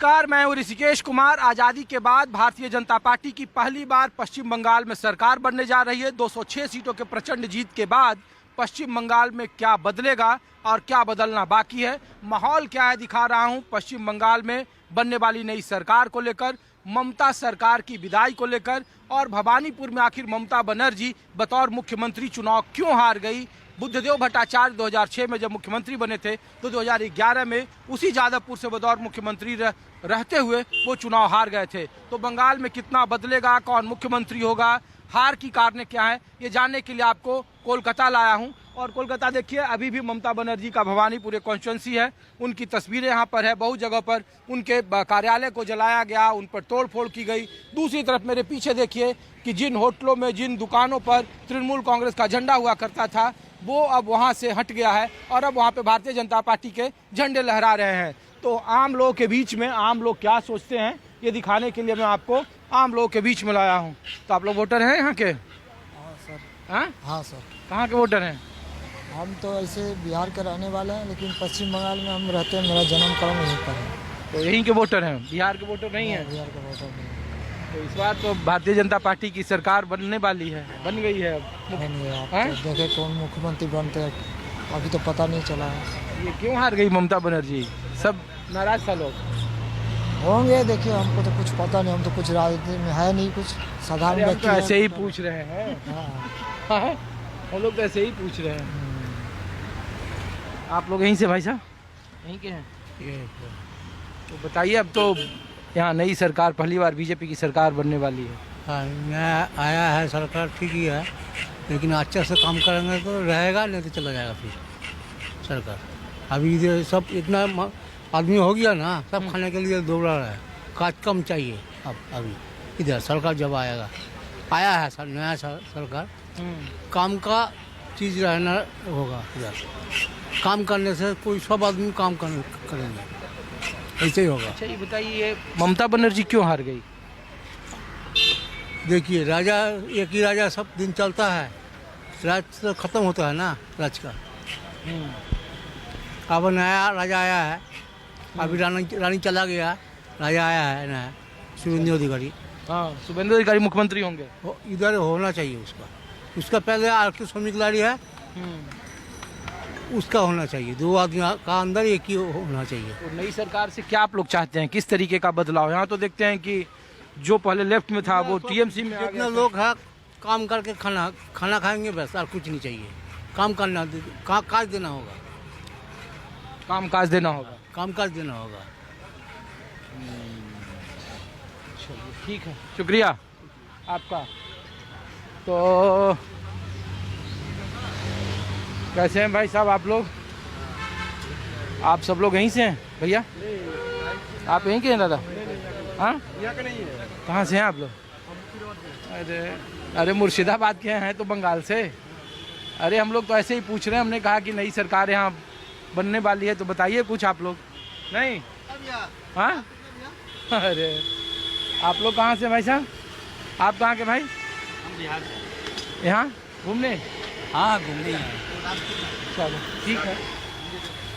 नमस्कार, मैं हूं ऋषिकेश कुमार। आज़ादी के बाद भारतीय जनता पार्टी की पहली बार पश्चिम बंगाल में सरकार बनने जा रही है। 206 सीटों के प्रचंड जीत के बाद पश्चिम बंगाल में क्या बदलेगा और क्या बदलना बाकी है, माहौल क्या है, दिखा रहा हूं पश्चिम बंगाल में बनने वाली नई सरकार को लेकर, ममता सरकार की विदाई को लेकर और भवानीपुर में आखिर ममता बनर्जी बतौर मुख्यमंत्री चुनाव क्यों हार गई। बुद्धदेव भट्टाचार्य 2006 में जब मुख्यमंत्री बने थे तो 2011 में उसी जादवपुर से बतौर मुख्यमंत्री रहते हुए वो चुनाव हार गए थे। तो बंगाल में कितना बदलेगा, कौन मुख्यमंत्री होगा, हार की कारण क्या है, ये जानने के लिए आपको कोलकाता लाया हूं। और कोलकाता देखिए, अभी भी ममता बनर्जी का भवानीपुर एक कॉन्स्टिट्यूंसी है, उनकी तस्वीरें यहाँ पर है। बहुत जगह पर उनके कार्यालय को जलाया गया, उन पर तोड़फोड़ की गई। दूसरी तरफ मेरे पीछे देखिए कि जिन होटलों में, जिन दुकानों पर तृणमूल कांग्रेस का झंडा हुआ करता था वो अब वहाँ से हट गया है और अब वहाँ पे भारतीय जनता पार्टी के झंडे लहरा रहे हैं। तो आम लोगों के बीच में आम लोग क्या सोचते हैं ये दिखाने के लिए मैं आपको आम लोगों के बीच में लाया हूँ। तो आप लोग वोटर हैं यहाँ के? हाँ सर। हाँ सर। कहाँ के वोटर हैं? हम तो ऐसे बिहार के रहने वाले हैं, लेकिन पश्चिम बंगाल में हम रहते हैं। मेरा जन्म कर्म यहीं पर है। तो यहीं के वोटर हैं, बिहार के वोटर नहीं है? बिहार के वोटर नहीं। तो इस बार तो भारतीय जनता पार्टी की सरकार बनने वाली है, बन गई है अब। तो देखे कौन मुख्यमंत्री बनते हैं, अभी तो पता नहीं चला है। ये क्यों हार गई ममता बनर्जी? सब नाराज था लोग होंगे। देखिए हमको तो कुछ पता नहीं, हम तो कुछ राजनीति में है नहीं, कुछ साधारण हम व्यक्ति तो हैं। ऐसे ही पूछ रहे हैं। हाँ। हम लोग तो ऐसे ही पूछ रहे हैं। आप लोग यहीं से भाई साहब? यहीं के हैं? तो बताइए, अब तो यहाँ नई सरकार, पहली बार बीजेपी की सरकार बनने वाली है। हाँ, नया आया है, सरकार ठीक ही है, लेकिन अच्छा से काम करेंगे तो रहेगा, नहीं तो चला जाएगा फिर सरकार। अभी इधर सब इतना आदमी हो गया ना, सब खाने के लिए दौड़ रहा है, काज कम चाहिए। अब अभी इधर सरकार जब आया है नया सरकार, काम का चीज़ रहना होगा। इधर काम करने से कोई सब आदमी काम करेंगे, ऐसे ही होगा। अच्छा ये बताइए, ममता बनर्जी क्यों हार गई? देखिए राजा, एक ही राजा सब दिन चलता है, राज तो खत्म होता है ना राज का। अब नया राजा आया है, अभी रानी चला गया, राजा आया है नया शुभेंदु अधिकारी। हाँ, शुभेंदु अधिकारी मुख्यमंत्री होंगे। इधर होना चाहिए उसका पहले आरके स्वामी खिलाड़ी है, उसका होना चाहिए। दो आदमी का अंदर एक ही होना चाहिए। तो नई सरकार से क्या आप लोग चाहते हैं, किस तरीके का बदलाव? यहाँ तो देखते हैं कि जो पहले लेफ्ट में था वो टीएमसी में आ गया। जितना लोग है काम करके खाना खाएंगे बस, और कुछ नहीं चाहिए। काम करना, काज देना होगा, काम काज देना होगा, काम काज देना होगा। चलिए ठीक है, शुक्रिया आपका। तो कैसे हैं भाई साहब आप लोग? आप सब लोग यहीं से हैं भैया? आप यहीं के हैं दादा? हाँ, यहाँ के नहीं है। कहाँ से हैं आप लोग? अरे मुर्शिदाबाद के हैं तो बंगाल से। अरे हम लोग तो ऐसे ही पूछ रहे हैं, हमने कहा कि नई सरकार यहाँ बनने वाली है तो बताइए कुछ आप लोग। नहीं? हाँ, अरे आप लोग कहाँ से भाई साहब? आप कहाँ के भाई? हम बिहार से। यहाँ घूमने? हाँ, घूमने। चलो ठीक है,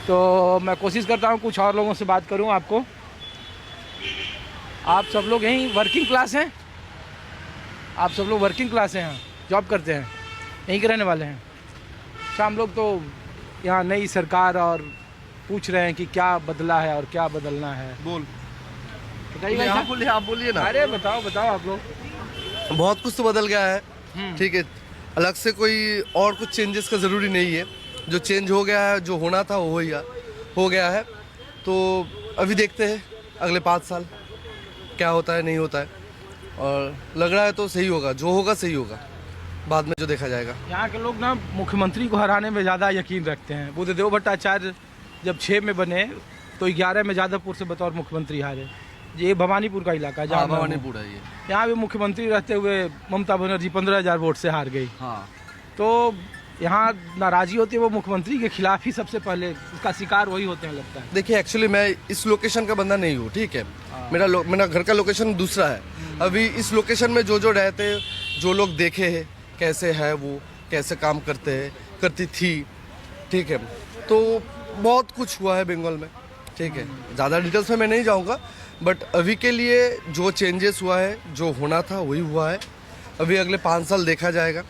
तो मैं कोशिश करता हूँ कुछ और लोगों से बात करूँ आपको। आप सब लोग यहीं वर्किंग क्लास हैं? आप सब लोग वर्किंग क्लास हैं, यहाँ जॉब करते हैं, यहीं के रहने वाले हैं? अच्छा, हम लोग तो यहाँ नई सरकार और पूछ रहे हैं कि क्या बदला है और क्या बदलना है। बोल बताइए। आप बोलिए ना। अरे बताओ आप लोग। बहुत कुछ तो बदल गया है, ठीक है। अलग से कोई और कुछ चेंजेस का ज़रूरी नहीं है। जो चेंज हो गया है, जो होना था वो हो गया है। तो अभी देखते हैं अगले 5 साल क्या होता है, नहीं होता है। और लग रहा है तो सही होगा, जो होगा सही होगा, बाद में जो देखा जाएगा। यहाँ के लोग ना मुख्यमंत्री को हराने में ज़्यादा यकीन रखते हैं। बुद्धदेव भट्टाचार्य जब 6 में बने तो 11 में जादवपुर से बतौर मुख्यमंत्री हारे। ये भवानीपुर का इलाका है जहाँ भवानीपुर है ये। यहाँ भी मुख्यमंत्री रहते हुए ममता बनर्जी 15,000 वोट से हार गई। हाँ, तो यहाँ नाराजी होती है, वो मुख्यमंत्री के खिलाफ ही सबसे पहले उसका शिकार वही होते हैं लगता है। देखिए एक्चुअली मैं इस लोकेशन का बंदा नहीं हूँ, ठीक है। मेरा घर का लोकेशन दूसरा है। अभी इस लोकेशन में जो रहते, जो लोग देखे हैं कैसे है वो, कैसे काम करती थी, ठीक है। तो बहुत कुछ हुआ है बंगाल में, ठीक है। ज़्यादा डिटेल्स में मैं नहीं जाऊँगा, बट अभी के लिए जो चेंजेस हुआ है, जो होना था वही हुआ है। अभी अगले 5 साल देखा जाएगा,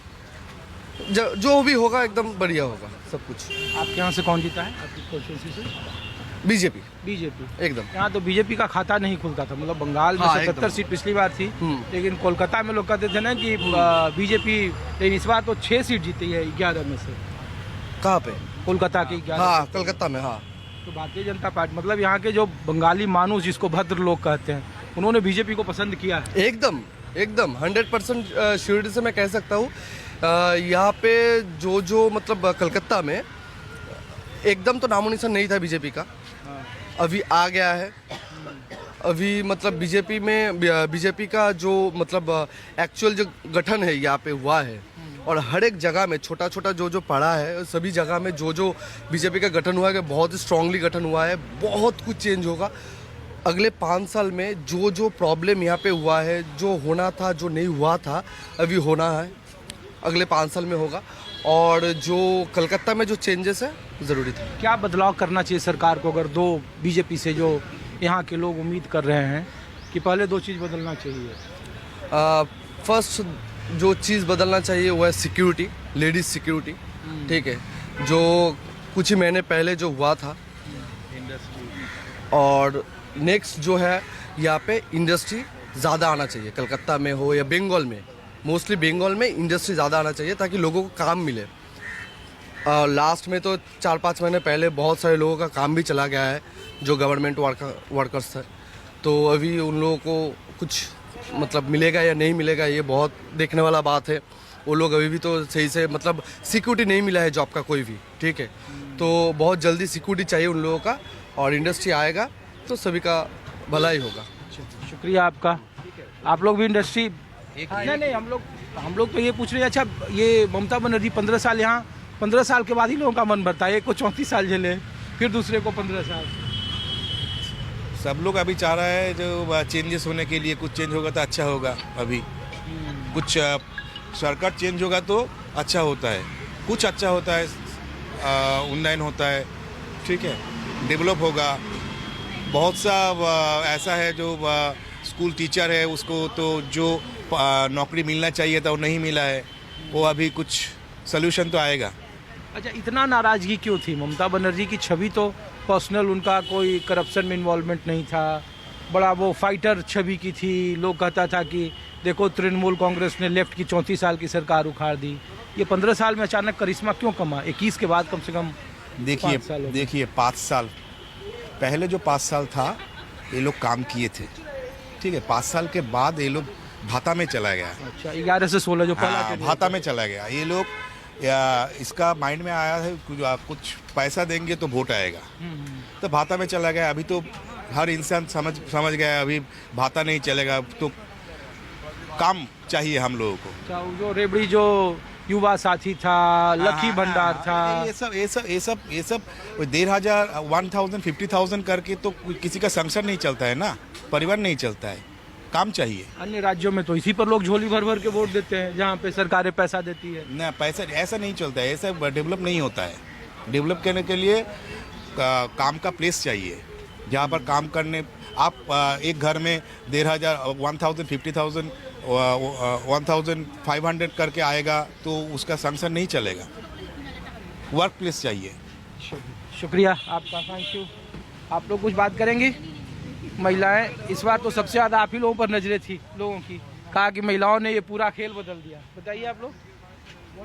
जो भी होगा एकदम बढ़िया होगा सब कुछ। आपके यहाँ से कौन जीता है आपकी कॉन्स्टिट्यूंसी से? बीजेपी बीजेपी एकदम। यहाँ तो बीजेपी का खाता नहीं खुलता था, मतलब बंगाल में हाँ, 77 सीट पिछली बार थी, लेकिन कोलकाता में लोग कहते थे ना कि बीजेपी, लेकिन इस बार तो 6 सीट जीती है 11 में से। कहाँ पे? कोलकाता की 11। हाँ, कलकत्ता में। हाँ, तो भारतीय जनता पार्टी, मतलब यहाँ के जो बंगाली मानुस जिसको भद्र लोग कहते हैं, उन्होंने बीजेपी को पसंद किया है। एकदम 100% श्योरिटी से मैं कह सकता हूँ। यहाँ पे जो मतलब कलकत्ता में एकदम तो नामो निशान नहीं था बीजेपी का, अभी आ गया है। अभी मतलब बीजेपी का जो मतलब एक्चुअल जो गठन है यहाँ पे हुआ है, और हर एक जगह में छोटा छोटा जो पड़ा है, सभी जगह में जो बीजेपी का गठन हुआ है, बहुत स्ट्रांगली गठन हुआ है। बहुत कुछ चेंज होगा अगले 5 साल में। जो प्रॉब्लम यहाँ पे हुआ है, जो होना था, जो नहीं हुआ था, अभी होना है, अगले 5 साल में होगा। और जो कलकत्ता में जो चेंजेस है ज़रूरी था। क्या बदलाव करना चाहिए सरकार को, अगर दो बीजेपी से जो यहाँ के लोग उम्मीद कर रहे हैं कि पहले 2 चीज़ बदलना चाहिए? फर्स्ट जो चीज़ बदलना चाहिए वो है सिक्योरिटी, लेडीज सिक्योरिटी। ठीक है, जो कुछ ही महीने पहले जो हुआ था। और नेक्स्ट जो है यहाँ पे इंडस्ट्री ज़्यादा आना चाहिए, कलकत्ता में हो या बंगाल में। मोस्टली बंगाल में इंडस्ट्री ज़्यादा आना चाहिए ताकि लोगों को काम मिले। लास्ट में तो 4-5 महीने पहले बहुत सारे लोगों का काम भी चला गया है, जो गवर्नमेंट वर्कर्स थे। तो अभी उन लोगों को कुछ मतलब मिलेगा या नहीं मिलेगा, ये बहुत देखने वाला बात है। वो लोग अभी भी तो सही से मतलब सिक्योरिटी नहीं मिला है जॉब का कोई भी। ठीक है, तो बहुत जल्दी सिक्योरिटी चाहिए उन लोगों का, और इंडस्ट्री आएगा तो सभी का भला ही होगा। शुक्रिया आपका। आप लोग भी इंडस्ट्री? नहीं, हम लोग तो ये पूछ रहे हैं। अच्छा, ये ममता बनर्जी 15 साल यहाँ, 15 साल के बाद ही लोगों का मन भरता है। एक को 34 साल झेले, फिर दूसरे को 15 साल। सब लोग अभी चाह रहा है जो चेंजेस होने के लिए, कुछ चेंज होगा तो अच्छा होगा। अभी कुछ सरकार चेंज होगा तो अच्छा होता है, कुछ अच्छा होता है, उन्नयन होता है। ठीक है, डेवलप होगा। बहुत सा ऐसा है जो स्कूल टीचर है, उसको तो जो नौकरी मिलना चाहिए था वो नहीं मिला है, वो अभी कुछ सल्यूशन तो आएगा। अच्छा, इतना नाराज़गी क्यों थी? ममता बनर्जी की छवि तो पर्सनल, उनका कोई करप्शन में इन्वॉल्वमेंट नहीं था, बड़ा वो फाइटर छवि की थी। लोग कहता था कि देखो तृणमूल कांग्रेस ने लेफ्ट की 34 साल की सरकार उखाड़ दी। ये 15 साल में अचानक करिश्मा क्यों कमा? 21 के बाद कम से कम देखिए 5 साल पहले जो 5 साल था ये लोग काम किए थे। ठीक है, 5 साल के बाद ये लोग भाता में चला गया। अच्छा, 11 से 16 जो पहला भाता में चला गया। ये लोग इसका माइंड में आया है कुछ पैसा देंगे तो वोट आएगा, तो भाता में चला गया। अभी तो हर इंसान समझ गया अभी भाता नहीं चलेगा, तो काम चाहिए हम लोगों को। जो रेबड़ी जो युवा साथी था, लकी भंडार था, ये सब 1,000 1,000 50,000 करके तो किसी का संसार नहीं चलता है ना, परिवार नहीं चलता है। काम चाहिए। अन्य राज्यों में तो इसी पर लोग झोली भर भर के वोट देते हैं, जहाँ पे सरकारें पैसा देती है। ना, पैसा ऐसा नहीं चलता है, ऐसा डेवलप नहीं होता है। डेवलप करने के लिए काम का प्लेस चाहिए, जहाँ पर काम करने आप एक घर में 1,500 1,000 50,000 1,500 करके आएगा तो उसका संसार नहीं चलेगा। वर्क प्लेस चाहिए। शुक्रिया आपका, थैंक यू। आप लोग कुछ बात करेंगे? महिलाएं, इस बार तो सबसे ज़्यादा आप ही लोगों पर नजरें थी लोगों की, कहा कि महिलाओं ने ये पूरा खेल बदल दिया। बताइए आप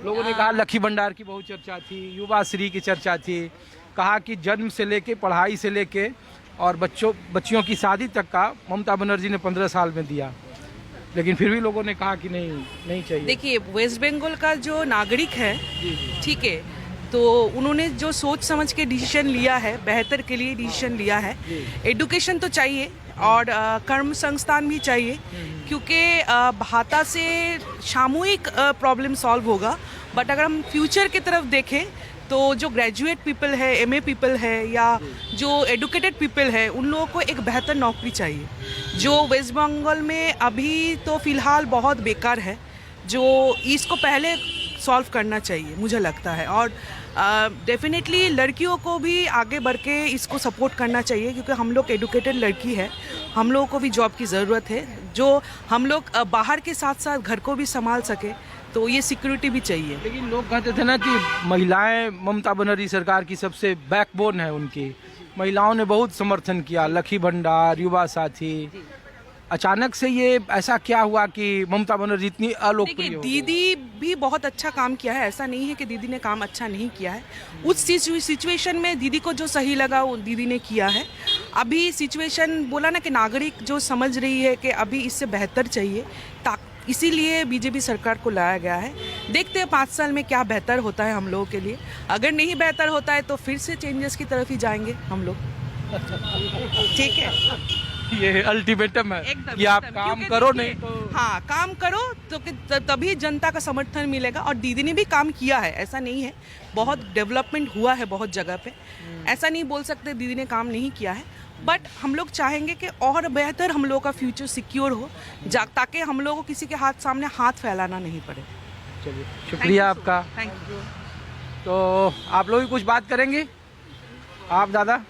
लोगों ने कहा लकी भंडार की बहुत चर्चा थी, युवा श्री की चर्चा थी, कहा कि जन्म से लेके, पढ़ाई से लेके और बच्चियों की शादी तक का ममता बनर्जी ने 15 साल में दिया, लेकिन फिर भी लोगों ने कहा कि नहीं चाहिए। देखिए, वेस्ट बंगाल का जो नागरिक है, ठीक है, तो उन्होंने जो सोच समझ के डिसीजन लिया है, बेहतर के लिए डिसीजन लिया है। एडुकेशन तो चाहिए और कर्म संस्थान भी चाहिए, क्योंकि भाता से सामूहिक प्रॉब्लम सॉल्व होगा। बट अगर हम फ्यूचर की तरफ देखें तो जो ग्रेजुएट पीपल है, एमए पीपल है, या जो एडुकेटेड पीपल है, उन लोगों को एक बेहतर नौकरी चाहिए, जो वेस्ट बंगाल में अभी तो फ़िलहाल बहुत बेकार है, जो इसको पहले सॉल्व करना चाहिए मुझे लगता है। और डेफिनेटली लड़कियों को भी आगे बढ़ के इसको सपोर्ट करना चाहिए, क्योंकि हम लोग एडुकेटेड लड़की है, हम लोगों को भी जॉब की ज़रूरत है, जो हम लोग बाहर के साथ साथ घर को भी संभाल सके, तो ये सिक्योरिटी भी चाहिए। लेकिन लोग कहते थे ना कि महिलाएं ममता बनर्जी सरकार की सबसे बैकबोन है, उनकी महिलाओं ने बहुत समर्थन किया, लखी भंडार, युवा साथी। अचानक से ये ऐसा क्या हुआ कि ममता बनर्जी इतनी अलोकप्रिय देखिए, हो गई? दीदी भी बहुत अच्छा काम किया है, ऐसा नहीं है कि दीदी ने काम अच्छा नहीं किया है। उस सिचुएशन में दीदी को जो सही लगा वो दीदी ने किया है। अभी सिचुएशन बोला ना कि नागरिक जो समझ रही है कि अभी इससे बेहतर चाहिए, इसीलिए बीजेपी सरकार को लाया गया है। देखते हैं 5 साल में क्या बेहतर होता है हम लोगों के लिए। अगर नहीं बेहतर होता है तो फिर से चेंजेस की तरफ ही जाएंगे हम लोग। ठीक है, ये अल्टीमेटम है एकदम कि आप एकदम। काम क्योंकि करो, देखिए, नहीं तो हाँ काम करो तो तभी जनता का समर्थन मिलेगा। और दीदी ने भी काम किया है, ऐसा नहीं है, बहुत डेवलपमेंट हुआ है बहुत जगह पे, ऐसा नहीं बोल सकते दीदी ने काम नहीं किया है। बट हम लोग चाहेंगे कि और बेहतर हम लोगों का फ्यूचर सिक्योर हो, ताकि हम लोगों को किसी के सामने हाथ फैलाना नहीं पड़े। चलिए, शुक्रिया आपका। Thank you. तो आप लोग भी कुछ बात करेंगे? आप दादा?